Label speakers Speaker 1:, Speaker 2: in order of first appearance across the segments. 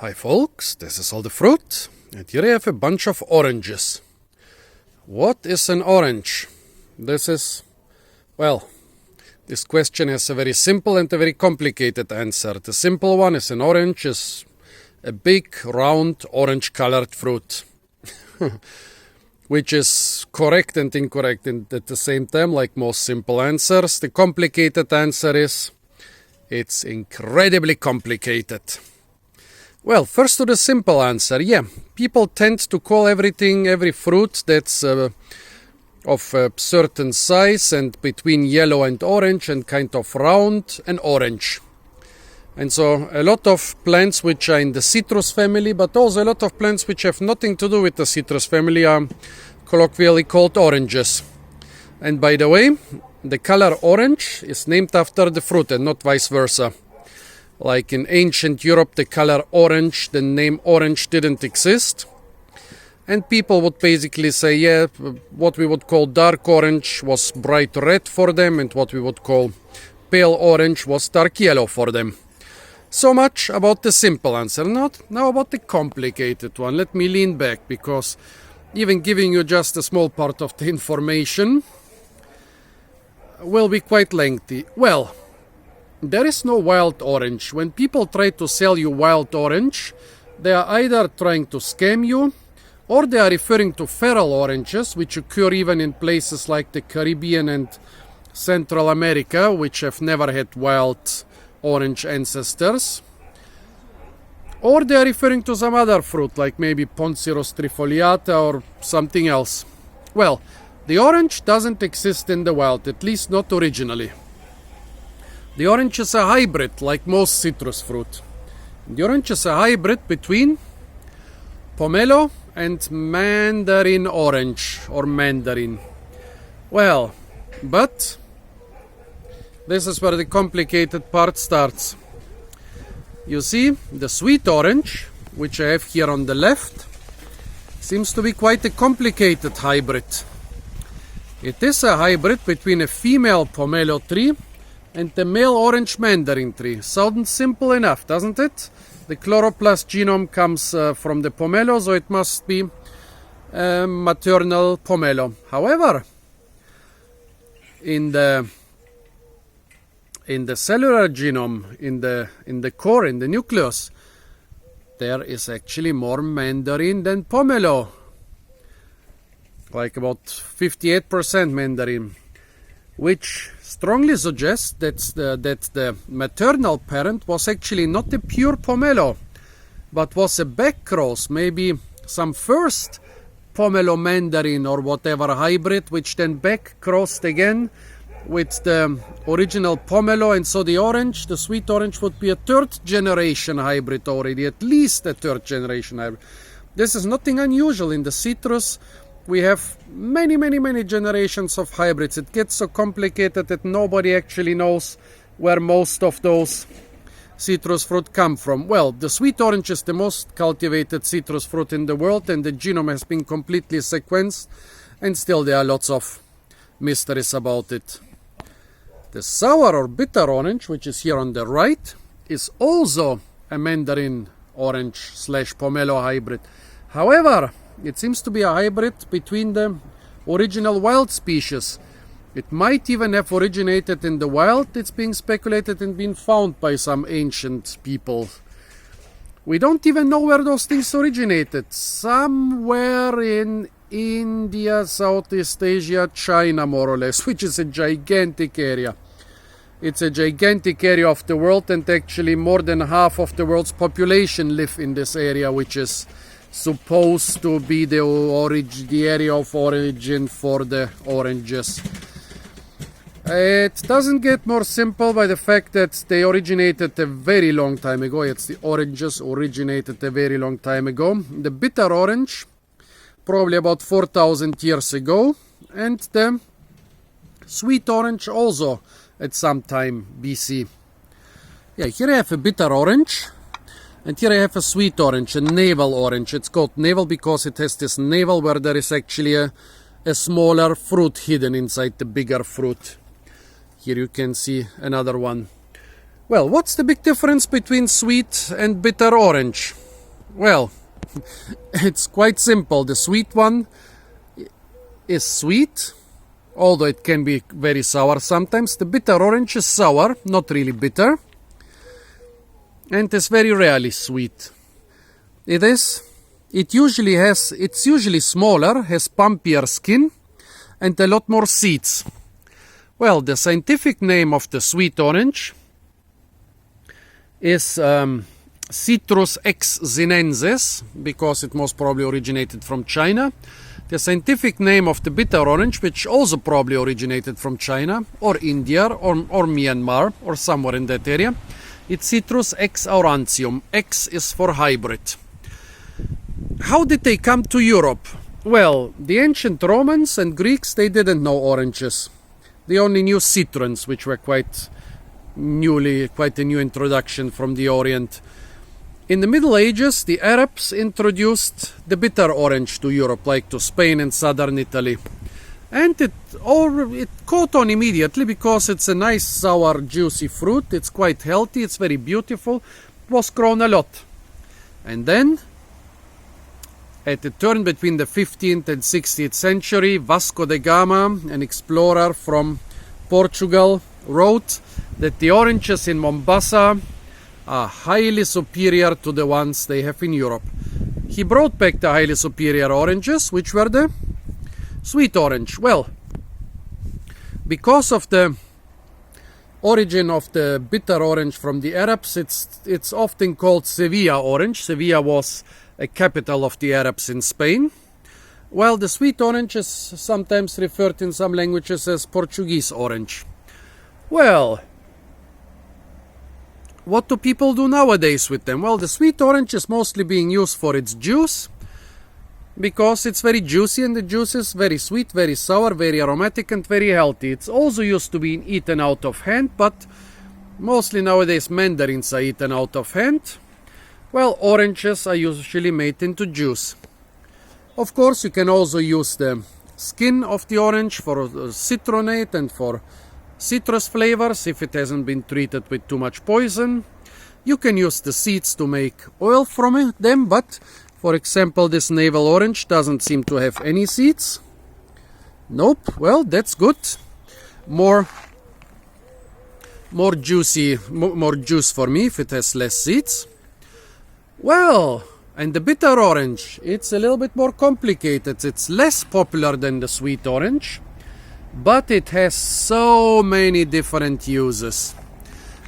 Speaker 1: Hi folks, this is all the fruit, and here I have a bunch of oranges. What is an orange? This question has a very simple and a very complicated answer. The simple one is an orange is a big, round, orange-colored fruit. Which is correct and incorrect at the same time, like most simple answers. The complicated answer is, it's incredibly complicated. Well, first to the simple answer. People tend to call every fruit that's of a certain size and between yellow and orange and kind of round, an orange. And so a lot of plants which are in the citrus family, but also a lot of plants which have nothing to do with the citrus family are colloquially called oranges. And by the way, the color orange is named after the fruit and not vice versa. Like in ancient Europe, the color orange, the name orange didn't exist. And people would basically say, what we would call dark orange was bright red for them, and what we would call pale orange was dark yellow for them. So much about the simple answer. Now about the complicated one. Let me lean back, because even giving you just a small part of the information will be quite lengthy. Well, there is no wild orange. When people try to sell you wild orange, they are either trying to scam you, or they are referring to feral oranges, which occur even in places like the Caribbean and Central America, which have never had wild orange ancestors. Or they are referring to some other fruit, like maybe Poncirus trifoliata or something else. Well, the orange doesn't exist in the wild, at least not originally. The orange is a hybrid, like most citrus fruit. The orange is a hybrid between pomelo and mandarin orange, or mandarin. Well, but this is where the complicated part starts. You see, the sweet orange, which I have here on the left, seems to be quite a complicated hybrid. It is a hybrid between a female pomelo tree and the male orange mandarin tree. Sounds simple enough, doesn't it? The chloroplast genome comes from the pomelo, so it must be maternal pomelo. However, in the cellular genome, in the core, in the nucleus, there is actually more mandarin than pomelo. Like about 58% mandarin, which strongly suggests that the maternal parent was actually not a pure pomelo, but was a backcross, maybe some first pomelo mandarin or whatever hybrid, which then backcrossed again with the original pomelo, and so the orange, the sweet orange, would be a third generation hybrid already, at least a third generation hybrid. This is nothing unusual in the citrus. We have many generations of hybrids. It gets so complicated that nobody actually knows where most of those citrus fruit come from. Well, the sweet orange is the most cultivated citrus fruit in the world, and the genome has been completely sequenced, and still there are lots of mysteries about it. The sour or bitter orange, which is here on the right, is also a mandarin orange / pomelo hybrid. However, it seems to be a hybrid between the original wild species. It might even have originated in the wild. It's being speculated and been found by some ancient people. We don't even know where those things originated. Somewhere in India, Southeast Asia, China, more or less, which is a gigantic area. It's a gigantic area of the world, and actually more than half of the world's population live in this area, which is supposed to be the area of origin for the oranges. It doesn't get more simple by the fact that they originated a very long time ago. The oranges originated a very long time ago. The bitter orange, probably about 4,000 years ago, and the sweet orange also at some time BC. Here I have a bitter orange. And here I have a sweet orange, a navel orange. It's called navel because it has this navel where there is actually a smaller fruit hidden inside the bigger fruit. Here you can see another one. Well, what's the big difference between sweet and bitter orange? Well, it's quite simple. The sweet one is sweet, although it can be very sour sometimes. The bitter orange is sour, not really bitter, and it's very rarely sweet. It's usually smaller, has pumpier skin, and a lot more seeds. Well, the scientific name of the sweet orange is Citrus X sinensis, because it most probably originated from China. The scientific name of the bitter orange, which also probably originated from China or India or Myanmar or somewhere in that area, it's Citrus X aurantium. X is for hybrid. How did they come to Europe? Well, the ancient Romans and Greeks, they didn't know oranges. They only knew citrons, which were quite a new introduction from the Orient. In the Middle Ages, the Arabs introduced the bitter orange to Europe, like to Spain and southern Italy. And it caught on immediately because it's a nice, sour, juicy fruit. It's quite healthy, it's very beautiful. It was grown a lot. And then, at the turn between the 15th and 16th century, Vasco da Gama, an explorer from Portugal, wrote that the oranges in Mombasa are highly superior to the ones they have in Europe. He brought back the highly superior oranges, which were the sweet orange. Well, because of the origin of the bitter orange from the Arabs, it's often called Sevilla orange. Sevilla was a capital of the Arabs in Spain, while the sweet orange is sometimes referred in some languages as Portuguese orange. Well, what do people do nowadays with them? Well, the sweet orange is mostly being used for its juice, because it's very juicy, and the juice is very sweet, very sour, very aromatic, and very healthy. It's also used to be eaten out of hand, but mostly nowadays mandarins are eaten out of hand. Well, oranges are usually made into juice. Of course, you can also use the skin of the orange for citronate and for citrus flavors if it hasn't been treated with too much poison. You can use the seeds to make oil from them, but for example, this navel orange doesn't seem to have any seeds. Nope. Well, that's good. More juice for me if it has less seeds. Well, and the bitter orange, it's a little bit more complicated. It's less popular than the sweet orange, but it has so many different uses.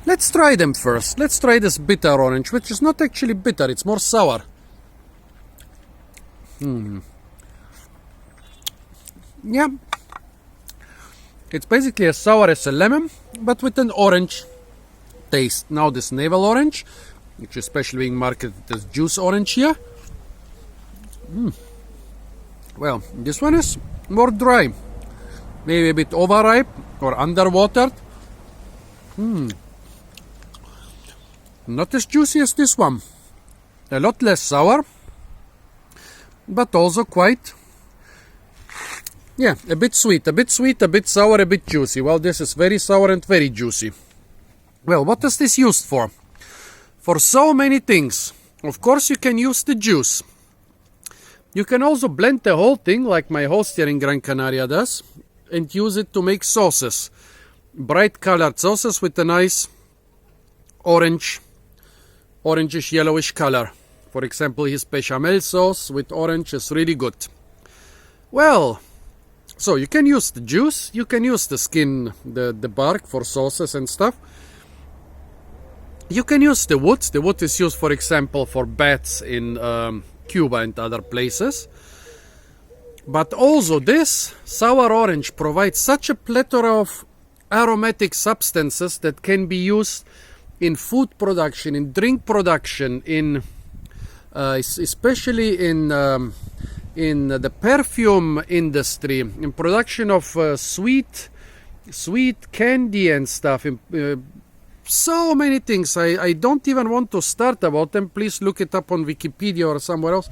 Speaker 1: Let's try them first. Let's try this bitter orange, which is not actually bitter, it's more sour. Yeah, it's basically as sour as a lemon, but with an orange taste. Now this navel orange, which is especially being marketed as juice orange here. Well, this one is more dry, maybe a bit overripe or underwatered. Not as juicy as this one. A lot less sour, but also quite, a bit sweet, a bit sour, a bit juicy. Well, this is very sour and very juicy. Well, what is this used for? For so many things. Of course, you can use the juice. You can also blend the whole thing, like my host here in Gran Canaria does, and use it to make sauces. Bright colored sauces with a nice orangish yellowish color. For example, his bechamel sauce with orange is really good. Well, so you can use the juice, you can use the skin, the bark for sauces and stuff. You can use the wood. The wood is used, for example, for bats in Cuba and other places. But also this sour orange provides such a plethora of aromatic substances that can be used in food production, in drink production, in especially in the perfume industry, in production of sweet candy and stuff. So many things. I don't even want to start about them. Please look it up on Wikipedia or somewhere else.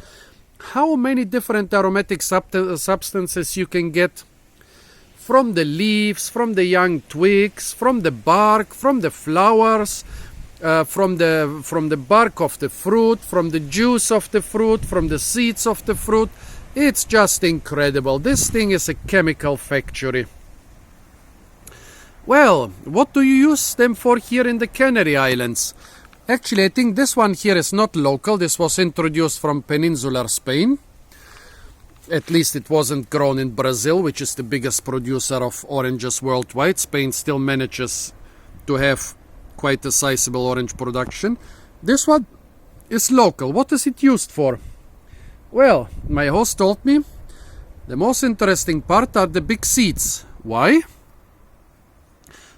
Speaker 1: How many different aromatic substances you can get from the leaves, from the young twigs, from the bark, from the flowers, from the bark of the fruit, from the juice of the fruit, from the seeds of the fruit. It's just incredible. This thing is a chemical factory. Well, what do you use them for here in the Canary Islands? Actually, I think this one here is not local. This was introduced from peninsular Spain. At least it wasn't grown in Brazil, which is the biggest producer of oranges worldwide. Spain still manages to have quite a sizable orange production. This one is local. What is it used for? Well, my host told me the most interesting part are the big seeds. Why?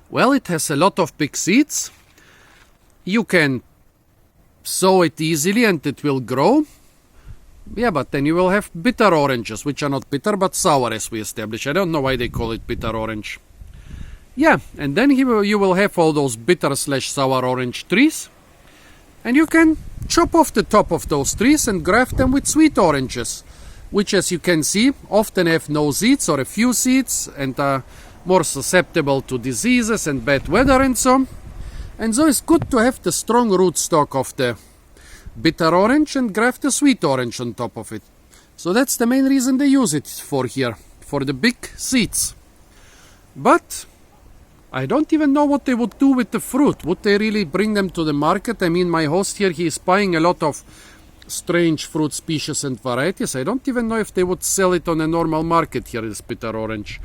Speaker 1: Well, it has a lot of big seeds. You can sow it easily and it will grow. Yeah, but then you will have bitter oranges, which are not bitter but sour, as we established. I don't know why they call it bitter orange. Yeah, and then you will have all those bitter/sour orange trees. And you can chop off the top of those trees and graft them with sweet oranges, which, as you can see, often have no seeds or a few seeds and are more susceptible to diseases and bad weather and so on. And so it's good to have the strong rootstock of the bitter orange and graft the sweet orange on top of it. So that's the main reason they use it for here, for the big seeds. But I don't even know what they would do with the fruit. Would they really bring them to the market? I mean, my host here, he is buying a lot of strange fruit species and varieties. I don't even know if they would sell it on a normal market here, this bitter orange.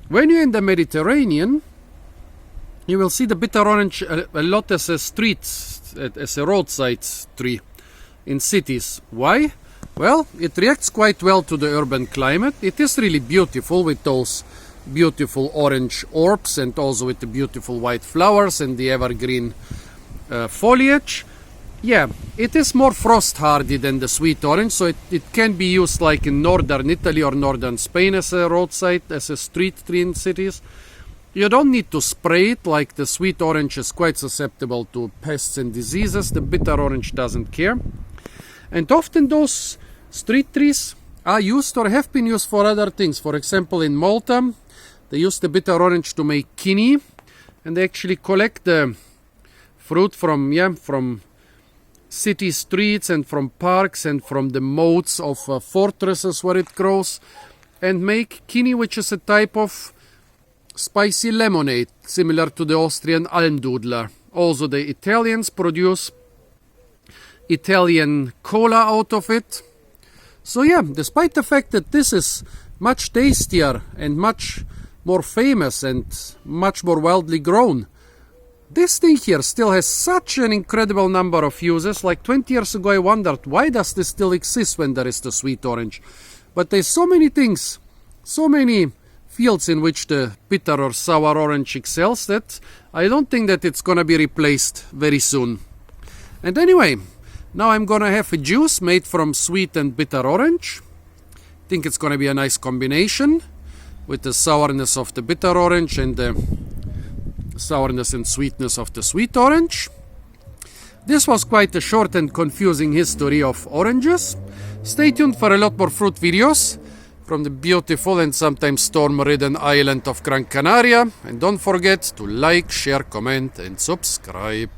Speaker 1: When you're in the Mediterranean, you will see the bitter orange a lot as a street, as a roadside tree in cities. Why? Well, it reacts quite well to the urban climate. It is really beautiful with those beautiful orange orbs and also with the beautiful white flowers and the evergreen foliage. Yeah, it is more frost hardy than the sweet orange, so it can be used like in northern Italy or northern Spain as a roadside, as a street tree in cities. You don't need to spray it, like the sweet orange is quite susceptible to pests and diseases. The bitter orange doesn't care. And often those street trees are used or have been used for other things. For example, in Malta, they use the bitter orange to make kini, and they actually collect the fruit from city streets and from parks and from the moats of fortresses where it grows, and make kini, which is a type of spicy lemonade, similar to the Austrian Almdudler. Also, the Italians produce Italian cola out of it. So yeah, despite the fact that this is much tastier and much more famous and much more widely grown, this thing here still has such an incredible number of uses. Like 20 years ago I wondered, why does this still exist when there is the sweet orange? But there's so many things, so many fields in which the bitter or sour orange excels that I don't think that it's gonna be replaced very soon. And anyway, now I'm gonna have a juice made from sweet and bitter orange. I think it's gonna be a nice combination with the sourness of the bitter orange and the sourness and sweetness of the sweet orange. This was quite a short and confusing history of oranges. Stay tuned for a lot more fruit videos from the beautiful and sometimes storm-ridden island of Gran Canaria. And don't forget to like, share, comment and subscribe.